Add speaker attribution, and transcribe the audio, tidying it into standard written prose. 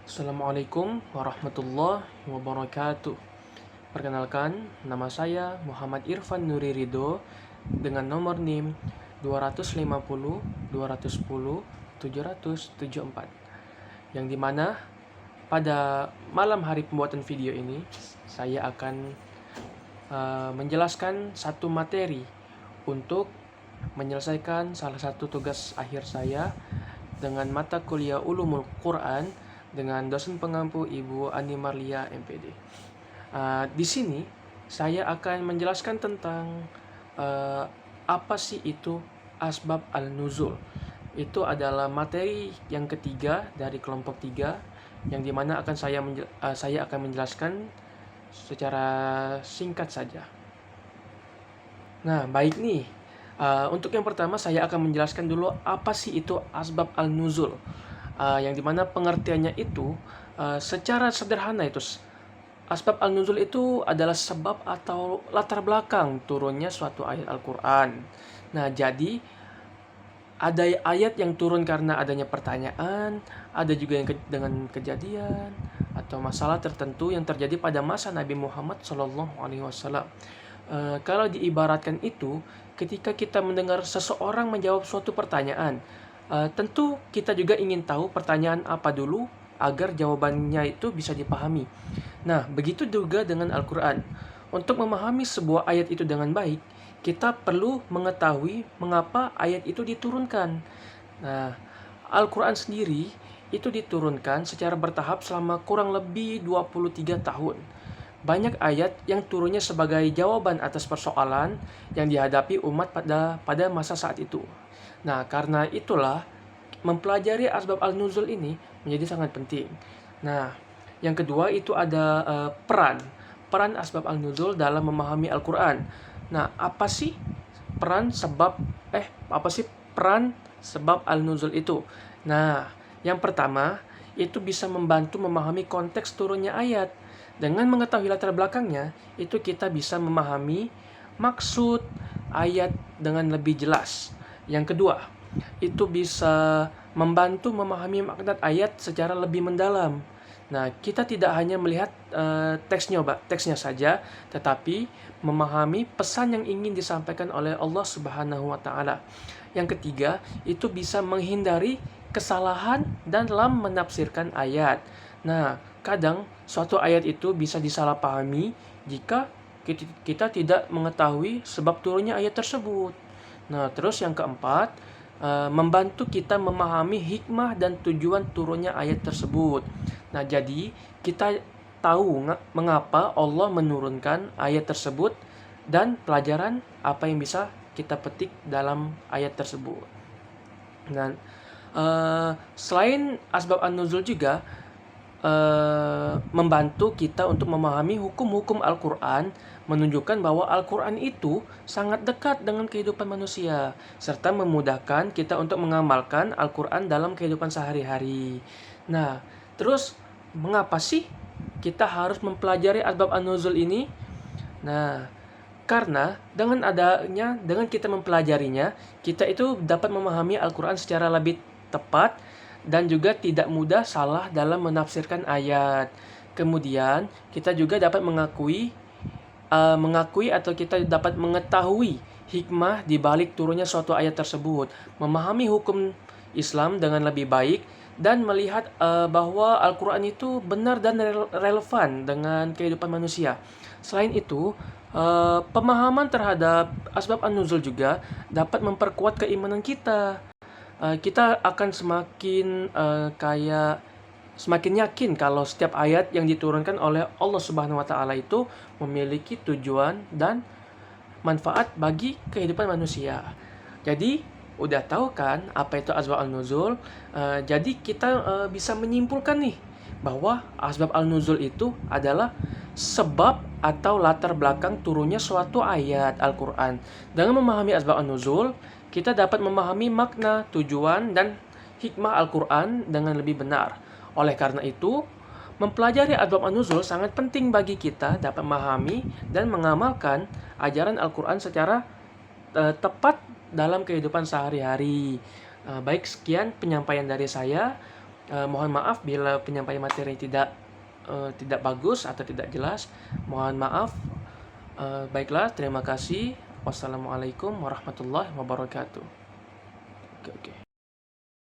Speaker 1: Assalamualaikum warahmatullahi wabarakatuh. Perkenalkan, nama saya Muhammad Irfan Nuri Ridho dengan nomor NIM 250 210 774. Yang dimana pada malam hari pembuatan video ini saya akan menjelaskan satu materi untuk menyelesaikan salah satu tugas akhir saya dengan mata kuliah Ulumul Quran dengan dosen pengampu Ibu Ani Marlia MPD. Di sini saya akan menjelaskan tentang apa sih itu asbab al-nuzul. Itu adalah materi yang ketiga dari kelompok 3 yang dimana saya akan menjelaskan secara singkat saja. Nah, baik nih. Untuk yang pertama saya akan menjelaskan dulu apa sih itu asbab al-nuzul. Yang dimana pengertiannya itu secara sederhana itu asbab al-nuzul itu adalah sebab atau latar belakang turunnya suatu ayat Al-Quran. Nah, jadi ada ayat yang turun karena adanya pertanyaan, ada juga yang dengan kejadian atau masalah tertentu yang terjadi pada masa Nabi Muhammad SAW. Kalau diibaratkan itu, ketika kita mendengar seseorang menjawab suatu pertanyaan, tentu kita juga ingin tahu pertanyaan apa dulu agar jawabannya itu bisa dipahami. Nah, begitu juga dengan Al-Quran. Untuk memahami sebuah ayat itu dengan baik, kita perlu mengetahui mengapa ayat itu diturunkan. Nah, Al-Quran sendiri itu diturunkan secara bertahap selama kurang lebih 23 tahun. Banyak ayat yang turunnya sebagai jawaban atas persoalan yang dihadapi umat pada masa saat itu. Nah, karena itulah mempelajari asbab al-nuzul ini menjadi sangat penting. Nah, yang kedua itu ada peran asbab al-nuzul dalam memahami Al-Quran. Nah, apa sih peran sebab al-nuzul itu? Nah, yang pertama itu bisa membantu memahami konteks turunnya ayat. Dengan mengetahui latar belakangnya, itu kita bisa memahami maksud ayat dengan lebih jelas. Yang kedua, itu bisa membantu memahami makna ayat secara lebih mendalam. Nah, kita tidak hanya melihat teksnya saja, tetapi memahami pesan yang ingin disampaikan oleh Allah Subhanahu wa taala. Yang ketiga, itu bisa menghindari kesalahan dalam menafsirkan ayat. Nah, kadang suatu ayat itu bisa disalahpahami jika kita tidak mengetahui sebab turunnya ayat tersebut. Nah, terus yang keempat, membantu kita memahami hikmah dan tujuan turunnya ayat tersebut. Nah, jadi kita tahu mengapa Allah menurunkan ayat tersebut dan pelajaran apa yang bisa kita petik dalam ayat tersebut. Dan selain asbab an-nuzul juga membantu kita untuk memahami hukum-hukum Al-Quran, menunjukkan bahwa Al-Quran itu sangat dekat dengan kehidupan manusia, serta memudahkan kita untuk mengamalkan Al-Quran dalam kehidupan sehari-hari. Nah, terus mengapa sih kita harus mempelajari asbab an-nuzul ini? Nah, karena dengan kita mempelajarinya, kita itu dapat memahami Al-Quran secara lebih tepat dan juga tidak mudah salah dalam menafsirkan ayat. Kemudian kita juga dapat mengakui atau kita dapat mengetahui hikmah di balik turunnya suatu ayat tersebut, memahami hukum Islam dengan lebih baik dan melihat bahwa Al-Quran itu benar dan relevan dengan kehidupan manusia. Selain itu, pemahaman terhadap asbab an-nuzul juga dapat memperkuat keimanan kita. Kita akan semakin yakin kalau setiap ayat yang diturunkan oleh Allah Subhanahu wa taala itu memiliki tujuan dan manfaat bagi kehidupan manusia. Jadi, udah tahu kan apa itu asbab al-nuzul? Jadi kita bisa menyimpulkan nih bahwa asbab al-nuzul itu adalah sebab atau latar belakang turunnya suatu ayat Al-Quran. Dengan memahami asbab an-nuzul, kita dapat memahami makna, tujuan, dan hikmah Al-Quran dengan lebih benar. Oleh karena itu, mempelajari asbab an-nuzul sangat penting bagi kita dapat memahami dan mengamalkan ajaran Al-Quran secara tepat dalam kehidupan sehari-hari. Baik, sekian penyampaian dari saya. Mohon maaf bila penyampaian materi tidak bagus atau tidak jelas. Mohon maaf. Baiklah, terima kasih. Wassalamualaikum warahmatullahi wabarakatuh. Oke, oke.